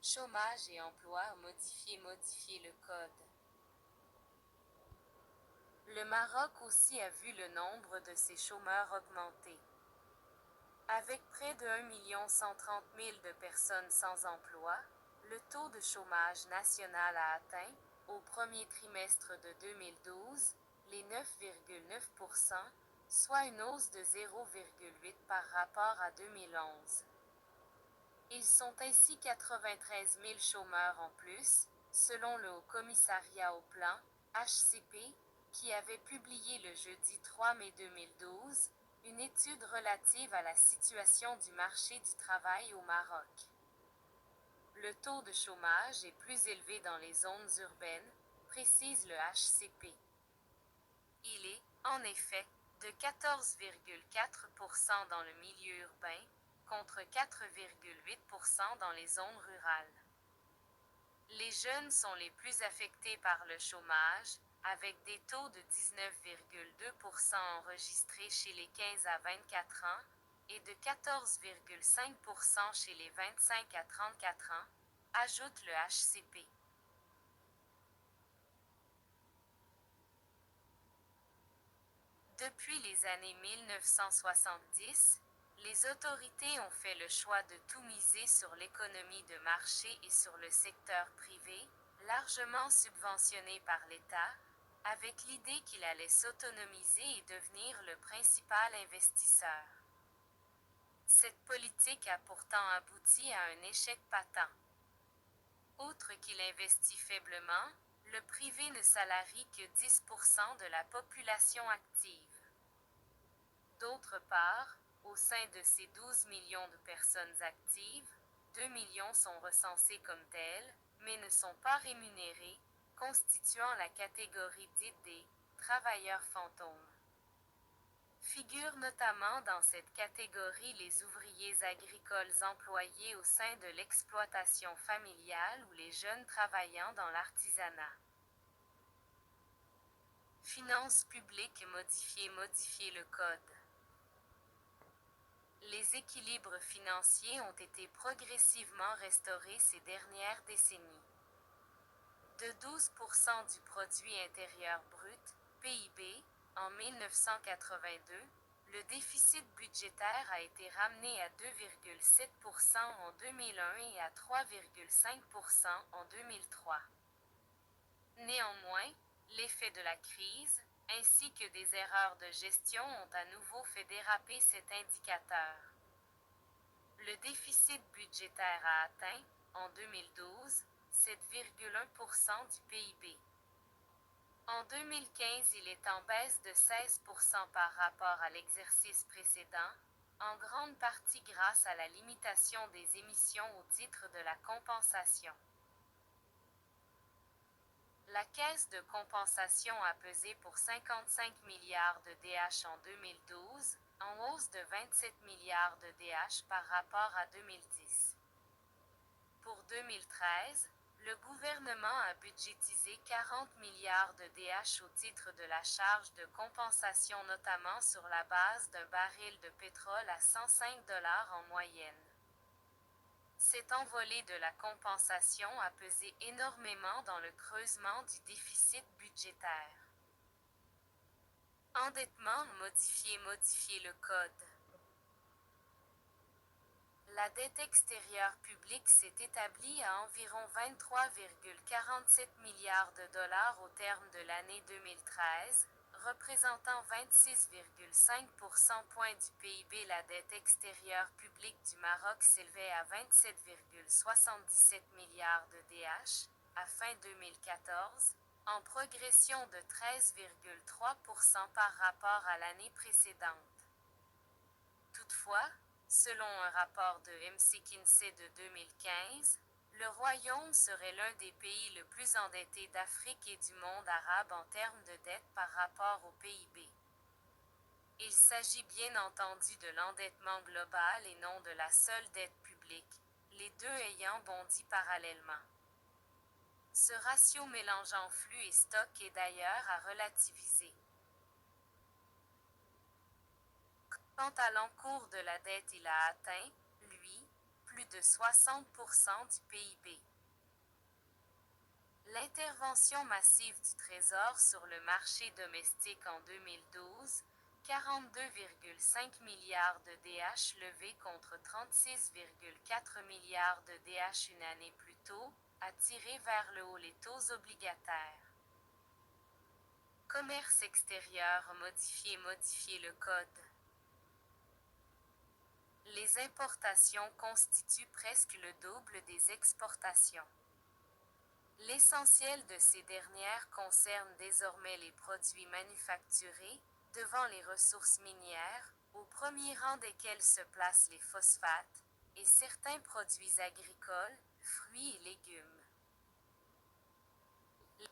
Chômage et emploi modifier le code. Le Maroc aussi a vu le nombre de ses chômeurs augmenter. Avec près de 1 130 000 de personnes sans emploi, le taux de chômage national a atteint, au premier trimestre de 2012, les 9,9%, soit une hausse de 0,8 par rapport à 2011. Ils sont ainsi 93 000 chômeurs en plus, selon le Haut Commissariat au Plan, HCP, qui avait publié le jeudi 3 mai 2012, une étude relative à la situation du marché du travail au Maroc. Le taux de chômage est plus élevé dans les zones urbaines, précise le HCP. Il est, en effet, de 14,4% dans le milieu urbain, contre 4,8% dans les zones rurales. Les jeunes sont les plus affectés par le chômage, avec des taux de 19,2% enregistrés chez les 15 à 24 ans et de 14,5% chez les 25 à 34 ans, ajoute le HCP. Depuis les années 1970, les autorités ont fait le choix de tout miser sur l'économie de marché et sur le secteur privé, largement subventionné par l'État, avec l'idée qu'il allait s'autonomiser et devenir le principal investisseur. Cette politique a pourtant abouti à un échec patent. Outre qu'il investit faiblement, le privé ne salarie que 10% de la population active. D'autre part, au sein de ces 12 millions de personnes actives, 2 millions sont recensées comme telles, mais ne sont pas rémunérées, constituant la catégorie dite des travailleurs fantômes. Figurent notamment dans cette catégorie les ouvriers agricoles employés au sein de l'exploitation familiale ou les jeunes travaillant dans l'artisanat. Finances publiques modifier le code. Les équilibres financiers ont été progressivement restaurés ces dernières décennies. De 12% du produit intérieur brut, PIB, en 1982, le déficit budgétaire a été ramené à 2,7% en 2001 et à 3,5% en 2003. Néanmoins, l'effet de la crise, ainsi que des erreurs de gestion ont à nouveau fait déraper cet indicateur. Le déficit budgétaire a atteint, en 2012, 7,1% du PIB. En 2015, il est en baisse de 16% par rapport à l'exercice précédent, en grande partie grâce à la limitation des émissions au titre de la compensation. La Caisse de compensation a pesé pour 55 milliards de DH en 2012, en hausse de 27 milliards de DH par rapport à 2010. Pour 2013, le gouvernement a budgétisé 40 milliards de DH au titre de la charge de compensation, notamment sur la base d'un baril de pétrole à 105 $ en moyenne. Cette envolée de la compensation a pesé énormément dans le creusement du déficit budgétaire. Endettement modifier le code. La dette extérieure publique s'est établie à environ 23,47 milliards de dollars au terme de l'année 2013, représentant 26,5% du PIB. La dette extérieure publique du Maroc s'élevait à 27,77 milliards de DH, à fin 2014, en progression de 13,3% par rapport à l'année précédente. Toutefois, selon un rapport de McKinsey de 2015, le Royaume serait l'un des pays le plus endettés d'Afrique et du monde arabe en termes de dette par rapport au PIB. Il s'agit bien entendu de l'endettement global et non de la seule dette publique, les deux ayant bondi parallèlement. Ce ratio mélangeant flux et stock est d'ailleurs à relativiser. Quant à l'encours de la dette, il a atteint, lui, plus de 60% du PIB. L'intervention massive du Trésor sur le marché domestique en 2012, 42,5 milliards de DH levés contre 36,4 milliards de DH une année plus tôt, a tiré vers le haut les taux obligataires. Commerce extérieur modifier le code. Les importations constituent presque le double des exportations. L'essentiel de ces dernières concerne désormais les produits manufacturés, devant les ressources minières, au premier rang desquels se placent les phosphates, et certains produits agricoles, fruits et légumes.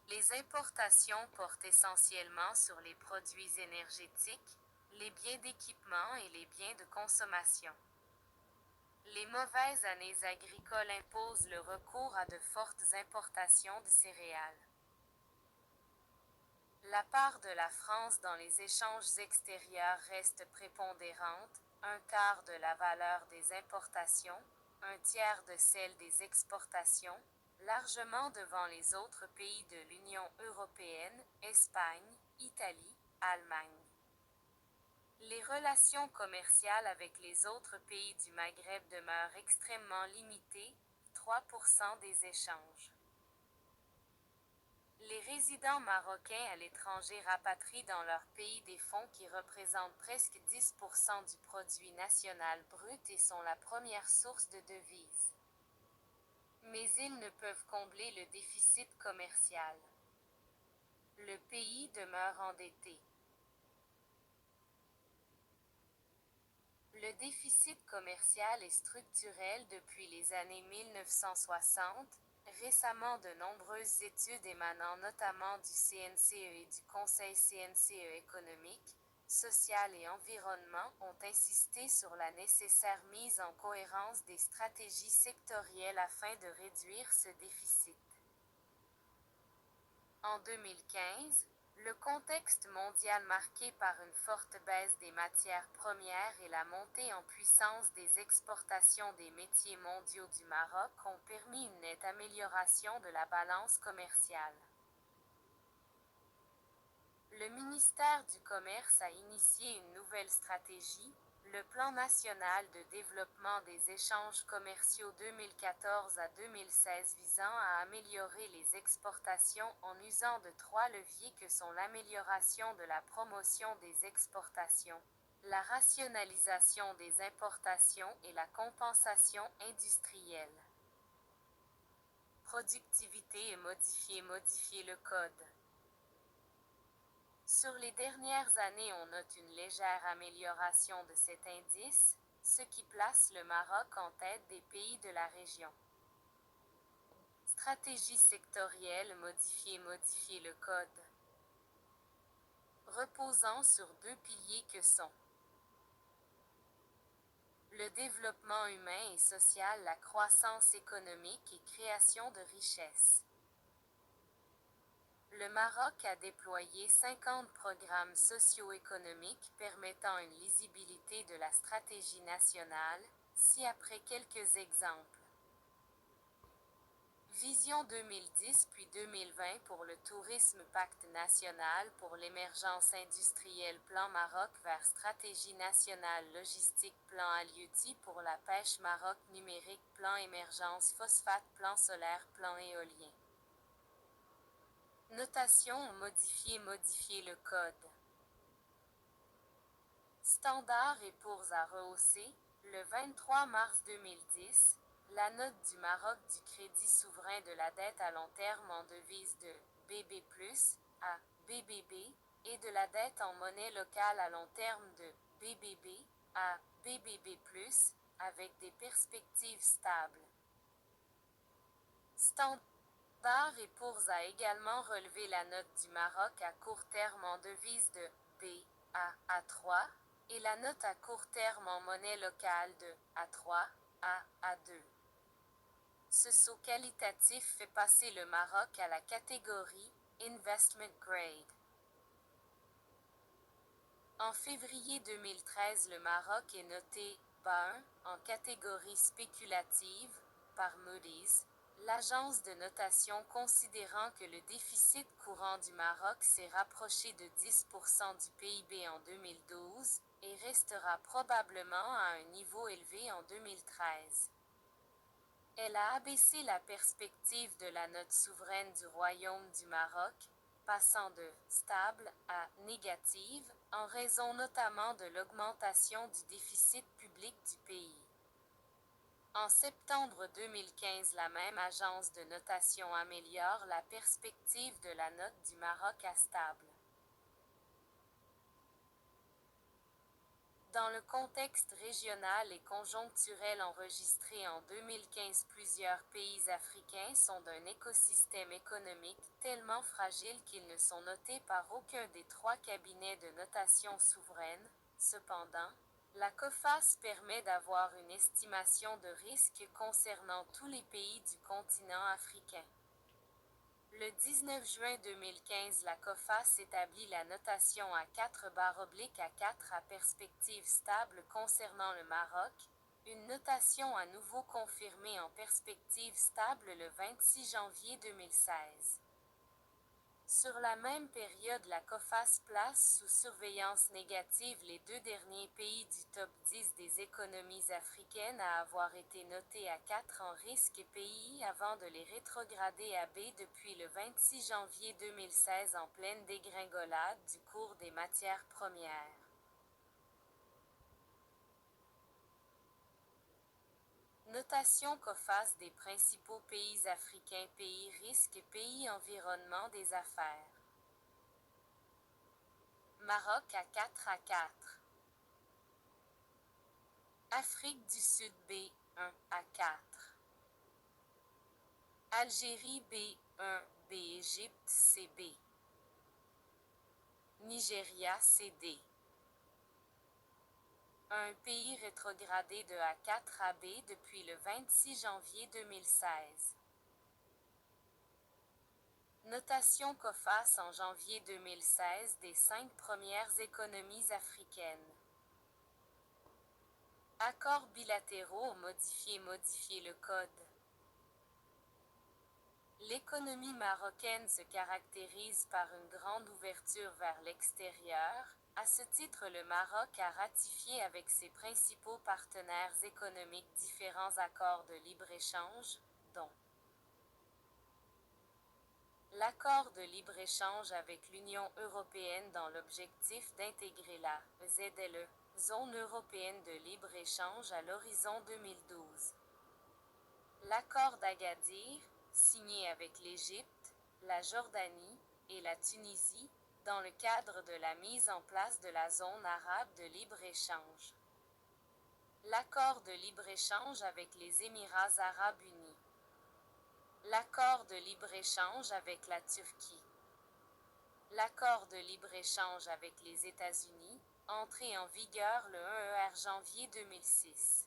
Les importations portent essentiellement sur les produits énergétiques, les biens d'équipement et les biens de consommation. Les mauvaises années agricoles imposent le recours à de fortes importations de céréales. La part de la France dans les échanges extérieurs reste prépondérante, un quart de la valeur des importations, un tiers de celle des exportations, largement devant les autres pays de l'Union européenne, Espagne, Italie, Allemagne. Les relations commerciales avec les autres pays du Maghreb demeurent extrêmement limitées, 3% des échanges. Les résidents marocains à l'étranger rapatrient dans leur pays des fonds qui représentent presque 10% du produit national brut et sont la première source de devises. Mais ils ne peuvent combler le déficit commercial. Le pays demeure endetté. Le déficit commercial est structurel depuis les années 1960, récemment de nombreuses études émanant notamment du CNCE et du Conseil CNCE économique, social et environnement ont insisté sur la nécessaire mise en cohérence des stratégies sectorielles afin de réduire ce déficit. En 2015, le contexte mondial marqué par une forte baisse des matières premières et la montée en puissance des exportations des métiers mondiaux du Maroc ont permis une nette amélioration de la balance commerciale. Le ministère du Commerce a initié une nouvelle stratégie, le Plan national de développement des échanges commerciaux 2014 à 2016 visant à améliorer les exportations en usant de 3 leviers que sont l'amélioration de la promotion des exportations, la rationalisation des importations et la compensation industrielle. Productivité et modifier le code. Sur les dernières années, on note une légère amélioration de cet indice, ce qui place le Maroc en tête des pays de la région. Stratégie sectorielle modifier le code. Reposant sur deux piliers que sont le développement humain et social, la croissance économique et création de richesses. Le Maroc a déployé 50 programmes socio-économiques permettant une lisibilité de la stratégie nationale, ci-après quelques exemples. Vision 2010 puis 2020 pour le tourisme, Pacte national pour l'émergence industrielle, Plan Maroc vers stratégie nationale logistique, Plan halieutique pour la pêche, Maroc numérique, Plan émergence phosphate, Plan solaire, Plan éolien. Notation modifier le code. Standard et pour à rehausser, le 23 mars 2010, la note du Maroc du crédit souverain de la dette à long terme en devise de BB+, à BBB, et de la dette en monnaie locale à long terme de BBB, à BBB+, avec des perspectives stables. Standard et Poor's a également relevé la note du Maroc à court terme en devise de B à A3 et la note à court terme en monnaie locale de A3 à A2. Ce saut qualitatif fait passer le Maroc à la catégorie Investment Grade. En février 2013, le Maroc est noté BA1 en catégorie spéculative, par Moody's, l'agence de notation considérant que le déficit courant du Maroc s'est rapproché de 10% du PIB en 2012 et restera probablement à un niveau élevé en 2013. Elle a abaissé la perspective de la note souveraine du Royaume du Maroc, passant de stable à négative, en raison notamment de l'augmentation du déficit public du pays. En septembre 2015, la même agence de notation améliore la perspective de la note du Maroc à stable. Dans le contexte régional et conjoncturel enregistré en 2015, plusieurs pays africains sont d'un écosystème économique tellement fragile qu'ils ne sont notés par aucun des trois cabinets de notation souveraine. Cependant, la COFAS permet d'avoir une estimation de risque concernant tous les pays du continent africain. Le 19 juin 2015, la COFAS établit la notation à 4/4 à perspective stable concernant le Maroc, une notation à nouveau confirmée en perspective stable le 26 janvier 2016. Sur la même période, la COFAS place sous surveillance négative les deux derniers pays du top 10 des économies africaines à avoir été notés à 4 en risque pays avant de les rétrograder à B depuis le 26 janvier 2016 en pleine dégringolade du cours des matières premières. Notation COFAS des principaux pays africains, pays risque et pays environnement des affaires. Maroc à 4/4. Afrique du Sud B1/4. Algérie B1B. Égypte CB. Nigeria CD. Un pays rétrogradé de A4 à B depuis le 26 janvier 2016. Notation COFAS en janvier 2016 des 5 premières économies africaines. Accords bilatéraux modifier le code. L'économie marocaine se caractérise par une grande ouverture vers l'extérieur. À ce titre, le Maroc a ratifié avec ses principaux partenaires économiques différents accords de libre-échange, dont l'accord de libre-échange avec l'Union européenne dans l'objectif d'intégrer la ZLE, Zone européenne de libre-échange à l'horizon 2012. L'accord d'Agadir, signé avec l'Égypte, la Jordanie et la Tunisie, dans le cadre de la mise en place de la zone arabe de libre-échange. L'accord de libre-échange avec les Émirats arabes unis. L'accord de libre-échange avec la Turquie. L'accord de libre-échange avec les États-Unis, entré en vigueur le 1 janvier 2006.